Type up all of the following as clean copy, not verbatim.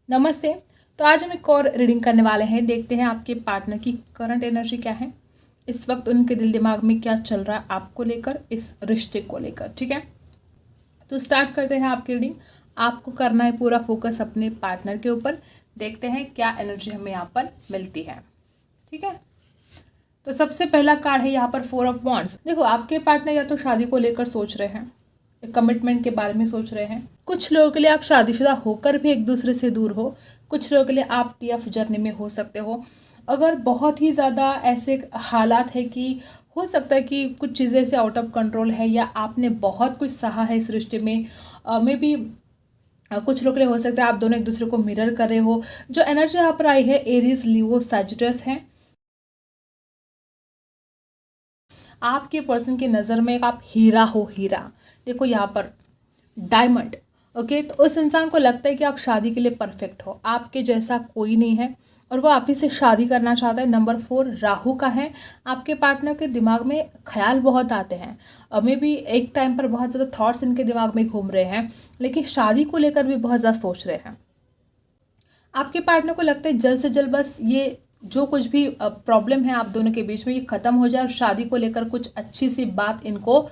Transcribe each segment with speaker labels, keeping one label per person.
Speaker 1: नमस्ते। तो आज हम एक और रीडिंग करने वाले हैं। देखते हैं आपके पार्टनर की करंट एनर्जी क्या है, इस वक्त उनके दिल दिमाग में क्या चल रहा है आपको लेकर, इस रिश्ते को लेकर। ठीक है, तो स्टार्ट करते हैं आपकी रीडिंग। आपको करना है पूरा फोकस अपने पार्टनर के ऊपर। देखते हैं क्या एनर्जी हमें यहाँ पर मिलती है। ठीक है, तो सबसे पहला कार्ड है यहाँ पर 4 ऑफ वॉन्ड्स। देखो, आपके पार्टनर या तो शादी को लेकर सोच रहे हैं, कमिटमेंट के बारे में सोच रहे हैं। कुछ लोगों के लिए आप शादीशुदा होकर भी एक दूसरे से दूर हो, कुछ लोगों के लिए आप टीएफ जर्नी में हो सकते हो। अगर बहुत ही ज़्यादा ऐसे हालात है कि हो सकता है कि कुछ चीज़ें से आउट ऑफ कंट्रोल है, या आपने बहुत कुछ सहा है इस रिश्ते में। मे बी कुछ लोग के लिए हो सकता है आप दोनों एक दूसरे को मिरर कर रहे हो। जो एनर्जी यहाँ पर आई है एरीज, लियो, सैजिटस है। आपके पर्सन की नज़र में एक आप हीरा हो, हीरा। देखो यहाँ पर डायमंड। ओके, तो उस इंसान को लगता है कि आप शादी के लिए परफेक्ट हो, आपके जैसा कोई नहीं है और वो आप ही से शादी करना चाहता है। नंबर 4 राहु का है। आपके पार्टनर के दिमाग में ख्याल बहुत आते हैं, मे बी एक टाइम पर बहुत ज़्यादा थॉट्स इनके दिमाग में घूम रहे हैं, लेकिन शादी को लेकर भी बहुत ज़्यादा सोच रहे हैं। आपके पार्टनर को लगता है जल्द से जल्द बस ये जो कुछ भी प्रॉब्लम है आप दोनों के बीच में ये ख़त्म हो जाए और शादी को लेकर कुछ अच्छी सी बात इनको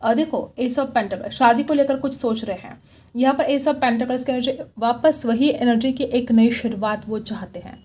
Speaker 1: देखो, एस ऑफ पेंटिकल्स, शादी को लेकर कुछ सोच रहे हैं। यहाँ पर एस ऑफ पेंटिकल्स की एनर्जी, वापस वही एनर्जी की एक नई शुरुआत वो चाहते हैं।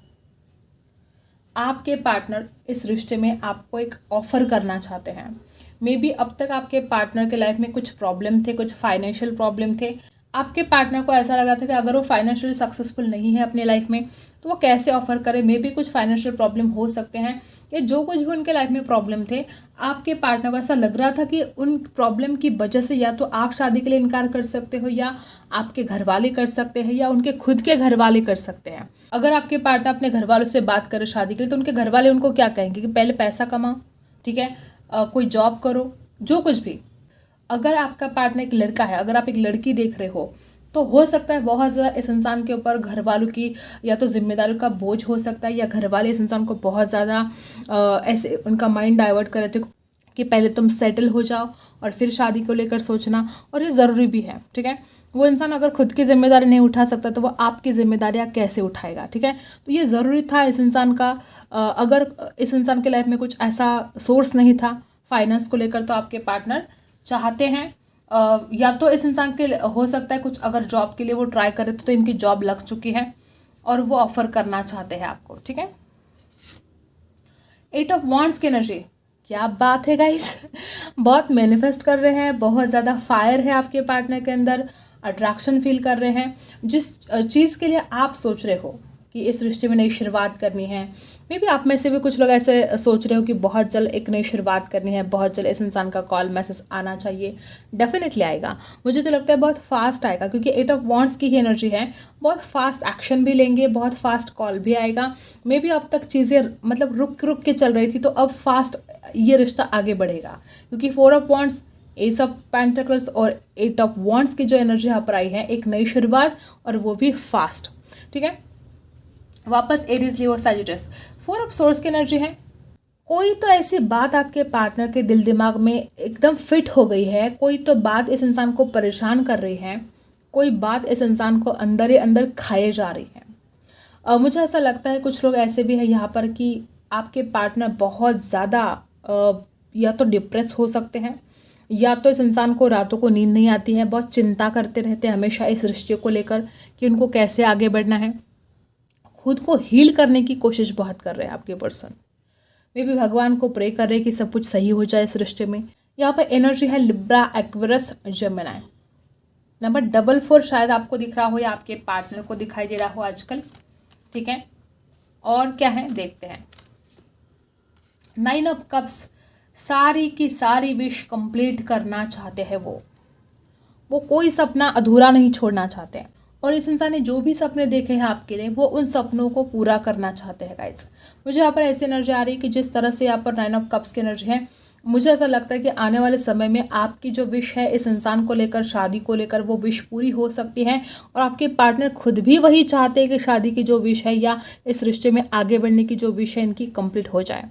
Speaker 1: आपके पार्टनर इस रिश्ते में आपको एक ऑफर करना चाहते हैं। मे बी अब तक आपके पार्टनर के लाइफ में कुछ प्रॉब्लम थे, कुछ फाइनेंशियल प्रॉब्लम थे। आपके पार्टनर को ऐसा लगा था कि अगर वो फाइनेंशियली सक्सेसफुल नहीं है अपने लाइफ में तो वो कैसे ऑफर करे। मे बी कुछ फाइनेंशियल प्रॉब्लम हो सकते हैं, या जो कुछ भी उनके लाइफ में प्रॉब्लम थे, आपके पार्टनर को ऐसा लग रहा था कि उन प्रॉब्लम की वजह से या तो आप शादी के लिए इनकार कर सकते हो, या आपके घर वाले कर सकते हैं, या उनके खुद के घर वाले कर सकते हैं। अगर आपके पार्टनर अपने घर वालों से बात करे शादी के लिए, तो उनके घर वाले उनको क्या कहेंगे कि पहले पैसा कमाओ, ठीक है, कोई जॉब करो, जो कुछ भी। अगर आपका पार्टनर एक लड़का है, अगर आप एक लड़की देख रहे हो, तो हो सकता है बहुत ज़्यादा इस इंसान के ऊपर घर वालों की या तो जिम्मेदारियों का बोझ हो सकता है, या घर वाले इस इंसान को बहुत ज़्यादा ऐसे उनका माइंड डाइवर्ट कर रहे थे कि पहले तुम सेटल हो जाओ और फिर शादी को लेकर सोचना। और ये ज़रूरी भी है, ठीक है। वो इंसान अगर खुद की जिम्मेदारी नहीं उठा सकता तो वो आपकी जिम्मेदारियाँ कैसे उठाएगा, ठीक है। तो ये ज़रूरी था इस इंसान का। अगर इस इंसान के लाइफ में कुछ ऐसा सोर्स नहीं था फाइनेंस को लेकर, तो आपके पार्टनर चाहते हैं या तो इस इंसान के हो सकता है कुछ, अगर जॉब के लिए वो ट्राई करे तो इनकी जॉब लग चुकी है और वो ऑफर करना चाहते हैं आपको, ठीक है। 8 ऑफ वॉन्ड्स की एनर्जी, क्या बात है गाइस। बहुत मैनिफेस्ट कर रहे हैं, बहुत ज़्यादा फायर है आपके पार्टनर के अंदर, अट्रैक्शन फील कर रहे हैं। जिस चीज़ के लिए आप सोच रहे हो कि इस रिश्ते में नई शुरुआत करनी है, मे बी आप में से भी कुछ लोग ऐसे सोच रहे हो कि बहुत जल्द एक नई शुरुआत करनी है, बहुत जल्द इस इंसान का कॉल मैसेज आना चाहिए। डेफिनेटली आएगा, मुझे तो लगता है बहुत फास्ट आएगा, क्योंकि 8 ऑफ वॉन्ड्स की ही एनर्जी है। बहुत फास्ट एक्शन भी लेंगे, बहुत फास्ट कॉल भी आएगा। मे बी अब तक चीज़ें मतलब रुक रुक के चल रही थी, तो अब फास्ट ये रिश्ता आगे बढ़ेगा, क्योंकि 4 of wands, S of pentacles और 8 ऑफ वॉन्ड्स की जो एनर्जी यहाँ पर आई है, एक नई शुरुआत, और वो भी फास्ट, ठीक है। वापस एरीज, लियो, सैजिटस, 4 ऑफ सोर्स की एनर्जी है। कोई तो ऐसी बात आपके पार्टनर के दिल दिमाग में एकदम फिट हो गई है, कोई तो बात इस इंसान को परेशान कर रही है, कोई बात इस इंसान को अंदर ही अंदर खाए जा रही है। मुझे ऐसा लगता है कुछ लोग ऐसे भी हैं यहाँ पर कि आपके पार्टनर बहुत ज़्यादा या तो डिप्रेस हो सकते हैं, या तो इस इंसान को रातों को नींद नहीं आती है, बहुत चिंता करते रहते हैं हमेशा इस रिश्ते को लेकर कि उनको कैसे आगे बढ़ना है। खुद को हील करने की कोशिश बहुत कर रहे हैं आपके पर्सन। मे भी भगवान को प्रे कर रहे हैं कि सब कुछ सही हो जाए इस रिश्ते में। यहाँ पर एनर्जी है लिब्रा, एक्वेरियस, जेमिनी। नंबर 44 शायद आपको दिख रहा हो या आपके पार्टनर को दिखाई दे रहा हो आजकल, ठीक है। और क्या है देखते हैं। 9 ऑफ कप्स, सारी की सारी विश कंप्लीट करना चाहते हैं वो कोई सपना अधूरा नहीं छोड़ना चाहते हैं। और इस इंसान ने जो भी सपने देखे हैं आपके लिए, वो उन सपनों को पूरा करना चाहते हैं गाइस। मुझे यहाँ पर ऐसी एनर्जी आ रही है कि जिस तरह से यहाँ पर 9 ऑफ कप्स की एनर्जी है, मुझे ऐसा लगता है कि आने वाले समय में आपकी जो विश है इस इंसान को लेकर, शादी को लेकर, वो विश पूरी हो सकती है। और आपके पार्टनर खुद भी वही चाहते हैं कि शादी की जो विश है या इस रिश्ते में आगे बढ़ने की जो विश है इनकी कंप्लीट हो जाए।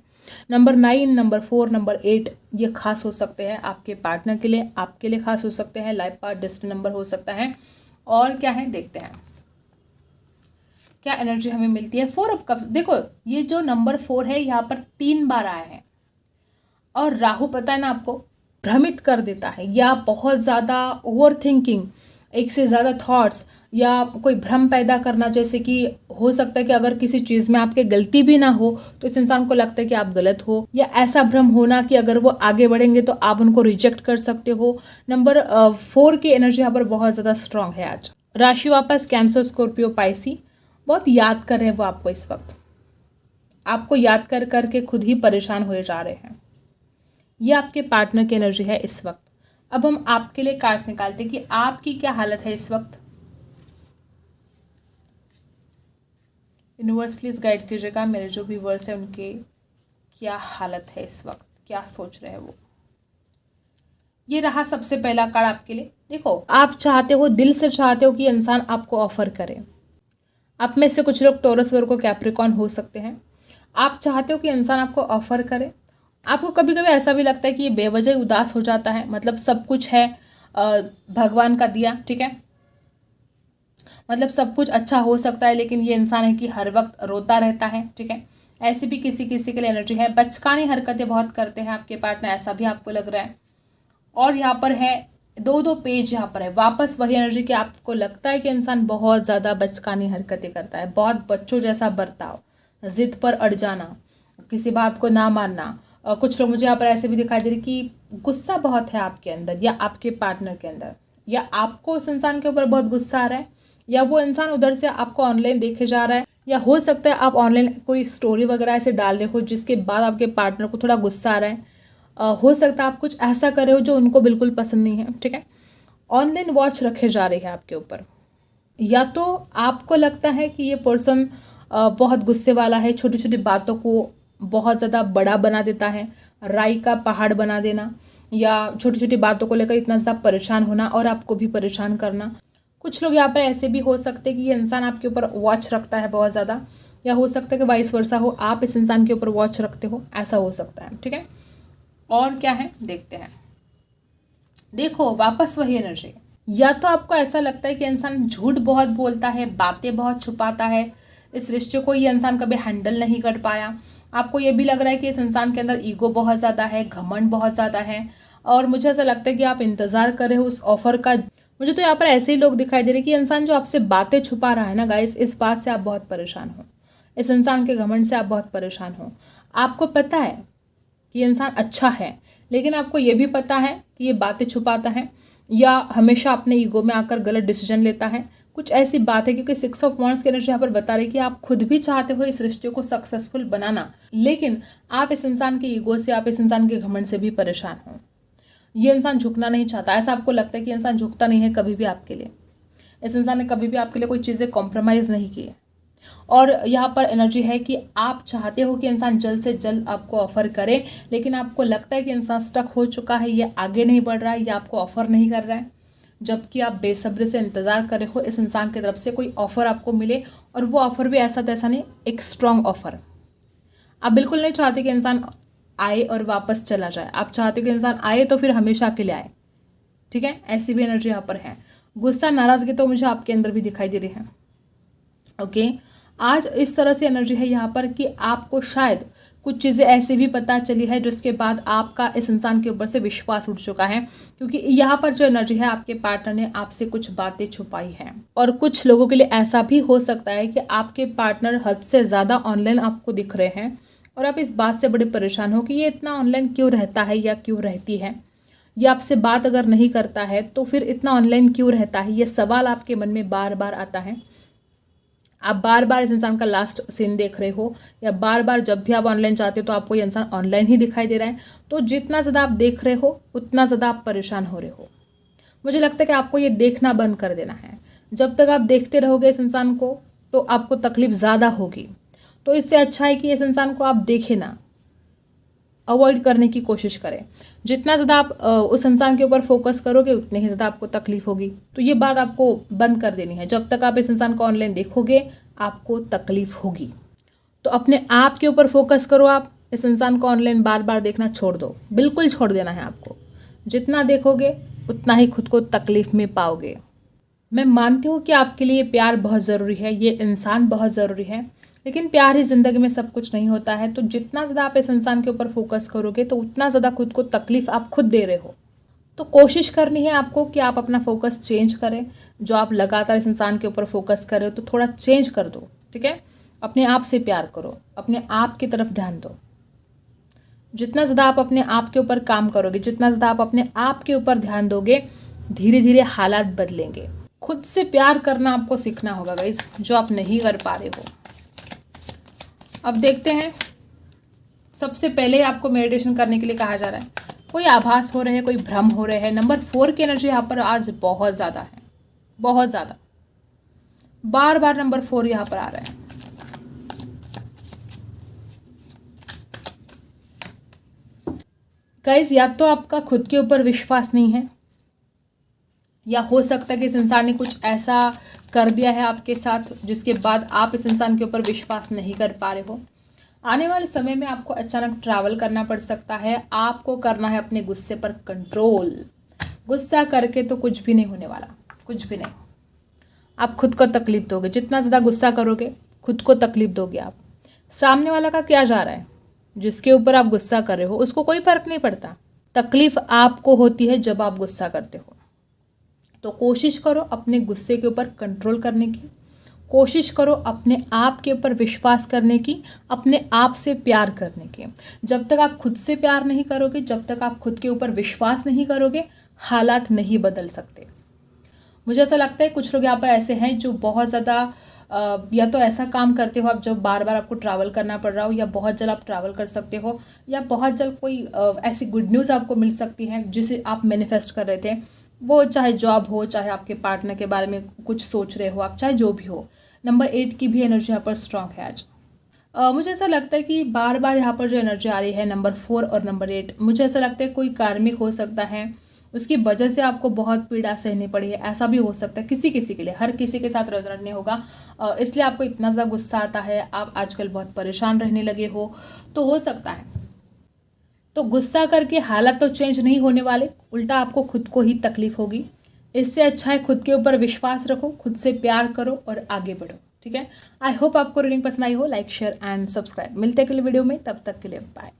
Speaker 1: नंबर 9, नंबर 4, नंबर 8 ये खास हो सकते हैं आपके पार्टनर के लिए, आपके लिए खास हो सकते हैं। लाइफ पार्ट डेस्टिनी नंबर हो सकता है। और क्या है देखते हैं। क्या एनर्जी हमें मिलती है? 4 ऑफ कप्स। देखो ये जो नंबर 4 है यहाँ पर 3 बार आया है, और राहु पता है ना आपको, भ्रमित कर देता है, या बहुत ज़्यादा ओवर थिंकिंग, एक से ज़्यादा थॉट्स, या कोई भ्रम पैदा करना। जैसे कि हो सकता है कि अगर किसी चीज़ में आपके गलती भी ना हो तो इस इंसान को लगता है कि आप गलत हो, या ऐसा भ्रम होना कि अगर वो आगे बढ़ेंगे तो आप उनको रिजेक्ट कर सकते हो। नंबर 4 की एनर्जी यहाँ पर बहुत ज़्यादा स्ट्रांग है आज। राशि वापस कैंसर, स्कॉर्पियो, पाइसी। बहुत याद कर रहे हैं वो आपको, इस वक्त आपको याद कर करके खुद ही परेशान हुए जा रहे हैं। ये आपके पार्टनर की एनर्जी है इस वक्त। अब हम आपके लिए कार्ड्स निकालते हैं कि आपकी क्या हालत है इस वक्त। यूनिवर्स प्लीज गाइड कीजिएगा मेरे जो व्यूवर्स हैं उनके क्या हालत है इस वक्त, क्या सोच रहे हैं वो। ये रहा सबसे पहला कार्ड आपके लिए। देखो आप चाहते हो, दिल से चाहते हो कि इंसान आपको ऑफर करे। आप में से कुछ लोग टॉरस, वर्गो, कैप्रिकॉर्न हो सकते हैं। आप चाहते हो कि इंसान आपको ऑफर करे। आपको कभी कभी ऐसा भी लगता है कि ये बेवजह उदास हो जाता है, मतलब सब कुछ है भगवान का दिया, ठीक है, मतलब सब कुछ अच्छा हो सकता है, लेकिन ये इंसान है कि हर वक्त रोता रहता है, ठीक है। ऐसी भी किसी किसी के लिए एनर्जी है। बचकानी हरकतें बहुत करते हैं आपके पार्टनर, ऐसा भी आपको लग रहा है। और यहाँ पर है 2 पेज, यहाँ पर है वापस वही एनर्जी कि आपको लगता है कि इंसान बहुत ज़्यादा बचकानी हरकतें करता है, बहुत बच्चों जैसा बर्ताव, जिद पर अड़ जाना, किसी बात को ना मानना। कुछ लोग मुझे यहाँ पर ऐसे भी दिखाई दे रहे कि गुस्सा बहुत है आपके अंदर या आपके पार्टनर के अंदर, या आपको उस इंसान के ऊपर बहुत गुस्सा आ रहा है, या वो इंसान उधर से आपको ऑनलाइन देखे जा रहा है, या हो सकता है आप ऑनलाइन कोई स्टोरी वगैरह ऐसे डाल रहे हो जिसके बाद आपके पार्टनर को थोड़ा गुस्सा आ रहा है। हो सकता है आप कुछ ऐसा कर रहे हो जो उनको बिल्कुल पसंद नहीं है, ठीक है। ऑनलाइन वॉच रखे जा रही है आपके ऊपर, या तो आपको लगता है कि ये पर्सन बहुत गुस्से वाला है, छोटी छोटी बातों को बहुत ज़्यादा बड़ा बना देता है, राई का पहाड़ बना देना, या छोटी छोटी बातों को लेकर इतना ज़्यादा परेशान होना और आपको भी परेशान करना। कुछ लोग यहाँ पर ऐसे भी हो सकते हैं कि ये इंसान आपके ऊपर वॉच रखता है बहुत ज़्यादा, या हो सकता है कि वाइस वर्सा हो, आप इस इंसान के ऊपर वॉच रखते हो, ऐसा हो सकता है, ठीक है। और क्या है देखते हैं। देखो वापस वही एनर्जी, या तो आपको ऐसा लगता है कि इंसान झूठ बहुत बोलता है, बातें बहुत छुपाता है, इस रिश्ते को ये इंसान कभी हैंडल नहीं कर पाया। आपको ये भी लग रहा है कि इस इंसान के अंदर ईगो बहुत ज़्यादा है, घमंड बहुत ज़्यादा है, और मुझे ऐसा लगता है कि आप इंतज़ार कर रहे हो उस ऑफर का। मुझे तो यहाँ पर ऐसे ही लोग दिखाई दे रहे हैं कि इंसान जो आपसे बातें छुपा रहा है ना गाइस, इस बात से आप बहुत परेशान हो, इस इंसान के घमंड से आप बहुत परेशान हो। आपको पता है कि इंसान अच्छा है, लेकिन आपको ये भी पता है कि ये बातें छुपाता है, या हमेशा अपने ईगो में आकर गलत डिसीजन लेता है। कुछ ऐसी बात है, क्योंकि 6 ऑफ वांड्स की एनर्जी यहाँ पर बता रही कि आप खुद भी चाहते हो इस रिश्ते को सक्सेसफुल बनाना, लेकिन आप इस इंसान के ईगो से, आप इस इंसान के घमंड से भी परेशान हो। ये इंसान झुकना नहीं चाहता, ऐसा आपको लगता है कि इंसान झुकता नहीं है कभी भी आपके लिए। इस इंसान ने कभी भी आपके लिए कोई चीज़ें कॉम्प्रोमाइज़ नहीं की है। और यहाँ पर एनर्जी है कि आप चाहते हो कि इंसान जल्द से जल्द आपको ऑफर करे, लेकिन आपको लगता है कि इंसान स्टक हो चुका है, ये आगे नहीं बढ़ रहा है, ये आपको ऑफर नहीं कर रहा है, जबकि आप बेसब्री से इंतज़ार कर रहे हो इस इंसान की तरफ से कोई ऑफर आपको मिले, और वो ऑफर भी ऐसा तैसा नहीं, एक स्ट्रॉन्ग ऑफर। आप बिल्कुल नहीं चाहते कि इंसान आए और वापस चला जाए, आप चाहते हो कि इंसान आए तो फिर हमेशा के लिए आए, ठीक है। ऐसी भी एनर्जी यहाँ पर है। गुस्सा, नाराज़गी तो मुझे आपके अंदर भी दिखाई दे रही है, ओके। आज इस तरह से एनर्जी है यहाँ पर कि आपको शायद कुछ चीज़ें ऐसी भी पता चली है जिसके बाद आपका इस इंसान के ऊपर से विश्वास उठ चुका है, क्योंकि यहाँ पर जो एनर्जी है आपके पार्टनर ने आपसे कुछ बातें छुपाई हैं। और कुछ लोगों के लिए ऐसा भी हो सकता है कि आपके पार्टनर हद से ज़्यादा ऑनलाइन आपको दिख रहे हैं, और आप इस बात से बड़े परेशान हो कि ये इतना ऑनलाइन क्यों रहता है या क्यों रहती है, या आपसे बात अगर नहीं करता है तो फिर इतना ऑनलाइन क्यों रहता है। ये सवाल आपके मन में बार बार आता है। आप बार बार इस इंसान का लास्ट सीन देख रहे हो, या बार बार जब भी आप ऑनलाइन जाते हो तो आपको ये इंसान ऑनलाइन ही दिखाई दे रहा है। तो जितना ज़्यादा आप देख रहे हो उतना ज़्यादा आप परेशान हो रहे हो। मुझे लगता है कि आपको ये देखना बंद कर देना है। जब तक आप देखते रहोगे इस इंसान को तो आपको तकलीफ ज़्यादा होगी। तो इससे अच्छा है कि इस इंसान को आप देखें ना, अवॉइड करने की कोशिश करें। जितना ज़्यादा आप उस इंसान के ऊपर फोकस करोगे उतनी ही ज़्यादा आपको तकलीफ होगी। तो ये बात आपको बंद कर देनी है। जब तक आप इस इंसान को ऑनलाइन देखोगे आपको तकलीफ होगी। तो अपने आप के ऊपर फोकस करो। आप इस इंसान को ऑनलाइन बार बार देखना छोड़ दो, बिल्कुल छोड़ देना है आपको। जितना देखोगे उतना ही खुद को तकलीफ में पाओगे। मैं मानती हूँ कि आपके लिए प्यार बहुत ज़रूरी है, ये इंसान बहुत ज़रूरी है, लेकिन प्यार ही ज़िंदगी में सब कुछ नहीं होता है। तो जितना ज़्यादा आप इस इंसान के ऊपर फोकस करोगे तो उतना ज़्यादा खुद को तकलीफ़ आप खुद दे रहे हो। तो कोशिश करनी है आपको कि आप अपना फोकस चेंज करें। जो आप लगातार इस इंसान के ऊपर फोकस कर रहे हो तो थोड़ा चेंज कर दो, ठीक है। अपने आप से प्यार करो, अपने आप की तरफ ध्यान दो। जितना ज़्यादा आप अपने आप के ऊपर काम करोगे, जितना ज़्यादा आप अपने आप के ऊपर ध्यान दोगे, धीरे धीरे हालात बदलेंगे। खुद से प्यार करना आपको सीखना होगा गाइस, जो आप नहीं कर पा रहे हो। अब देखते हैं, सबसे पहले आपको मेडिटेशन करने के लिए कहा जा रहा है। कोई आभास हो रहे हैं, कोई भ्रम हो रहे हैं। नंबर 4 की एनर्जी यहाँ पर आज बहुत ज़्यादा है, बहुत ज़्यादा। बार बार नंबर 4 यहाँ पर आ रहा है। गाइस, या तो आपका खुद के ऊपर विश्वास नहीं है, या हो सकता है कि इस इंसान ने कुछ ऐसा कर दिया है आपके साथ जिसके बाद आप इस इंसान के ऊपर विश्वास नहीं कर पा रहे हो। आने वाले समय में आपको अचानक ट्रैवल करना पड़ सकता है। आपको करना है अपने गुस्से पर कंट्रोल। गुस्सा करके तो कुछ भी नहीं होने वाला, कुछ भी नहीं। आप खुद को तकलीफ दोगे, जितना ज़्यादा गुस्सा करोगे खुद को तकलीफ दोगे आप। सामने वाला का क्या जा रहा है, जिसके ऊपर आप गुस्सा कर रहे हो उसको कोई फर्क नहीं पड़ता। तकलीफ आपको होती है जब आप गुस्सा करते हो। तो कोशिश करो अपने गुस्से के ऊपर कंट्रोल करने की, कोशिश करो अपने आप के ऊपर विश्वास करने की, अपने आप से प्यार करने की। जब तक आप खुद से प्यार नहीं करोगे, जब तक आप खुद के ऊपर विश्वास नहीं करोगे, हालात नहीं बदल सकते। मुझे ऐसा लगता है कुछ लोग यहाँ पर ऐसे हैं जो बहुत ज़्यादा या तो ऐसा काम करते हो आप जब बार बार आपको ट्रैवल करना पड़ रहा हो, या बहुत जल्द आप ट्रैवल कर सकते हो, या बहुत जल्द कोई ऐसी गुड न्यूज़ आपको मिल सकती है जिसे आप मैनिफेस्ट कर रहे थे। वो चाहे जॉब हो, चाहे आपके पार्टनर के बारे में कुछ सोच रहे हो आप, चाहे जो भी हो। नंबर 8 की भी एनर्जी यहाँ पर स्ट्रांग है आज। मुझे ऐसा लगता है कि बार बार यहाँ पर जो एनर्जी आ रही है नंबर 4 और नंबर 8, मुझे ऐसा लगता है कोई कार्मिक हो सकता है, उसकी वजह से आपको बहुत पीड़ा सहनी पड़ी है। ऐसा भी हो सकता है किसी किसी के लिए, हर किसी के साथ रेजोनेट नहीं होगा। इसलिए आपको इतना ज़्यादा गुस्सा आता है, आप आजकल बहुत परेशान रहने लगे हो सकता है। तो गुस्सा करके हालात तो चेंज नहीं होने वाले, उल्टा आपको खुद को ही तकलीफ होगी। इससे अच्छा है खुद के ऊपर विश्वास रखो, खुद से प्यार करो और आगे बढ़ो, ठीक है। आई होप आपको रीडिंग पसंद आई हो। Like, share and subscribe. मिलते हैं अगले वीडियो में, तब तक के लिए बाय।